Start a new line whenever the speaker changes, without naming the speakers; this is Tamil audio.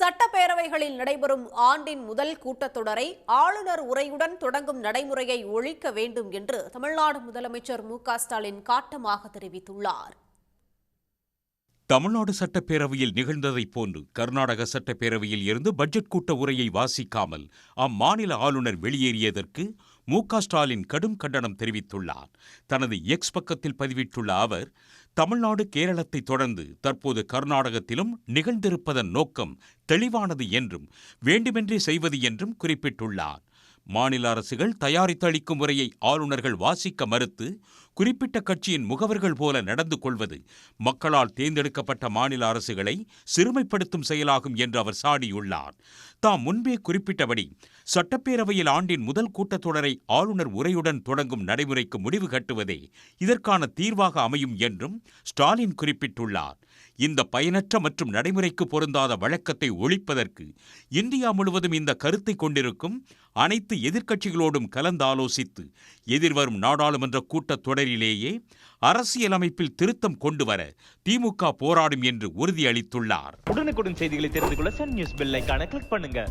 சட்டப்பேரவைகளில் நடைபெறும் ஆண்டின் முதல் கூட்டத்தொடரை ஆளுநர் உரையுடன் தொடங்கும் நடைமுறையை ஒழிக்க வேண்டும் என்று தமிழ்நாடு முதலமைச்சர் மு.க.ஸ்டாலின் காட்டமாக தெரிவித்துள்ளார்.
தமிழ்நாடு சட்டப்பேரவையில் நிகழ்ந்ததைப் போன்று கர்நாடக சட்டப்பேரவையில் இருந்து பட்ஜெட் கூட்ட உரையை வாசிக்காமல் அம்மாநில ஆளுநர் வெளியேறியதற்கு மு.க.ஸ்டாலின் கடும் கண்டனம் தெரிவித்துள்ளார். தனது எக்ஸ் பக்கத்தில் பதிவிட்டுள்ள அவர், தமிழ்நாடு கேரளத்தை தொடர்ந்து தற்போது கர்நாடகத்திலும் நிகழ்ந்திருப்பதன் நோக்கம் தெளிவானது என்றும் வேண்டுமென்றே செய்வது என்றும் குறிப்பிட்டுள்ளார். மாநில அரசுகள் தயாரித்து அளிக்கும் முறையை ஆளுநர்கள் வாசிக்க மறுத்து குறிப்பிட்ட கட்சியின் முகவர்கள் போல நடந்து கொள்வது மக்களால் தேர்ந்தெடுக்கப்பட்ட மாநில அரசுகளை சிறுமைப்படுத்தும் செயலாகும் என்று அவர் சாடியுள்ளார். தாம் முன்பே குறிப்பிட்டபடி சட்டப்பேரவையில் ஆண்டின் முதல் கூட்டத்தொடரை ஆளுநர் உரையுடன் தொடங்கும் நடைமுறைக்கு முடிவு கட்டுவதே இதற்கான தீர்வாக அமையும் என்றும் ஸ்டாலின் குறிப்பிட்டுள்ளார். இந்த பயனற்ற மற்றும் நடைமுறைக்கு பொருந்தாத வழக்கத்தை ஒழிப்பதற்கு இந்தியா முழுவதும் இந்த கருத்தை கொண்டிருக்கும் அனைத்து எதிர்க்கட்சிகளோடும் கலந்தாலோசித்து எதிர்வரும் நாடாளுமன்ற கூட்டத்தொடரிலேயே அரசியலமைப்பில் திருத்தம் கொண்டுவர திமுக போராடும் என்று உறுதியளித்துள்ளார்.
உடனுக்குடன் செய்திகளை தெரிந்து கொள்ள சன் நியூஸ் பெல் ஐகானை கிளிக் பண்ணுங்க.